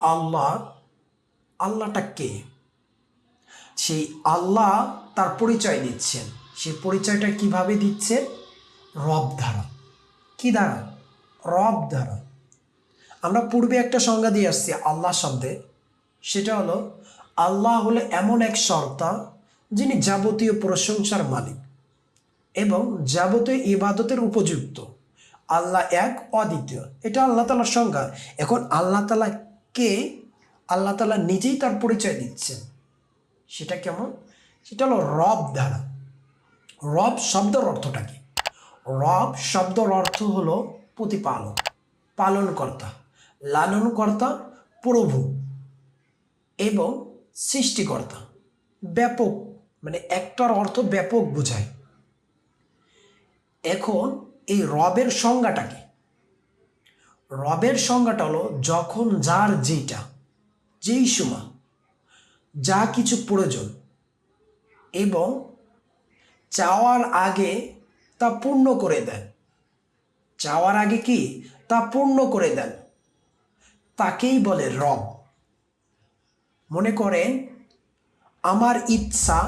আল্লাহ, আল্লাহটা কে? সেই আল্লাহ তার পরিচয় দিচ্ছেন। সেই পরিচয়টা কিভাবে দিচ্ছে? রব দ্বারা। কি দ্বারা? রব দ্বারা। আমরা পূর্বে একটা সংজ্ঞা দিয়ে আসছি আল্লাহ শব্দে, সেটা হলো আল্লাহ হলো এমন এক সত্তা যিনি যাবতীয় প্রশংসার মালিক এবং যাবতীয় ইবাদতের উপযুক্ত। আল্লাহ এক, অদ্বিতীয়, এটা আল্লাহ তাআলার সংজ্ঞা। এখন আল্লাহ তাআলা কে? আল্লাহ তাআলা নিজেই তার পরিচয় দিচ্ছেন। সেটা কেমন? সেটা হলো রব দ্বারা। রব শব্দের অর্থটা কি? রব শব্দের অর্থ হলো প্রতিপালক, পালনকর্তা, লালনকর্তা, প্রভু এবং সৃষ্টিকর্তা। ব্যাপক, মানে একটার অর্থ ব্যাপক বোঝায়। এখন এই রবের সংজ্ঞাটা কি? রবের সংজ্ঞাটা হলো যখন যার যেটা, যেই সময় যা কিছু প্রয়োজন এবং চাওয়ার আগে তা পূর্ণ করে দেন। চাওয়ার আগে কি? তা পূর্ণ করে দেন, তাকেই বলে রব। মনে করেন আমার ইচ্ছা,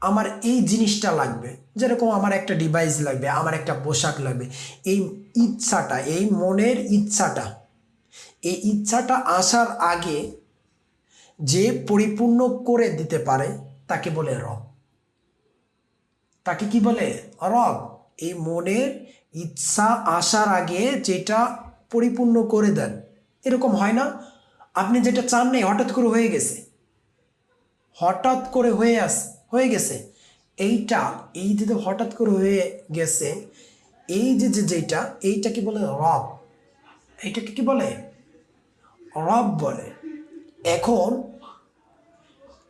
আমার এই জিনিসটা লাগবে, যেরকম আমার একটা ডিভাইস লাগবে, আমার একটা পোশাক লাগবে। এই ইচ্ছাটা, এই মনের ইচ্ছাটা, এই ইচ্ছাটা আসার আগে যে পরিপূর্ণ করে দিতে পারে তাকে বলে রব। তাকে কি বলে? রব। এই মনের ইচ্ছা আসার আগে যেটা পরিপূর্ণ করে দেন। এরকম হয় না, আপনি যেটা চান নেই হঠাৎ করে হয়ে গেছে, হঠাৎ করে হয়ে গেছে। এইটা, এই যে হঠাৎ করে হয়ে গেছে, এই যে যেটা, এইটাকে বলে রব। এইটাকে কি বলে? রব বলে। এখন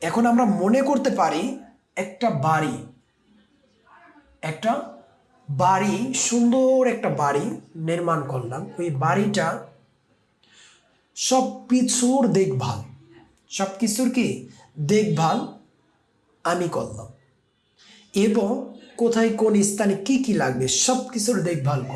এখন আমরা মনে করতে পারি একটা বাড়ি, একটা বাড়ি, সুন্দর একটা বাড়ি নির্মাণ করলাম। ওই বাড়িটা সব কিছুর দেখভাল, সব কিছুর কি দেখভাল আমি করলাম এবং কোথায় কোন স্থানে কি কি লাগবে সব কিছুর দেখভাল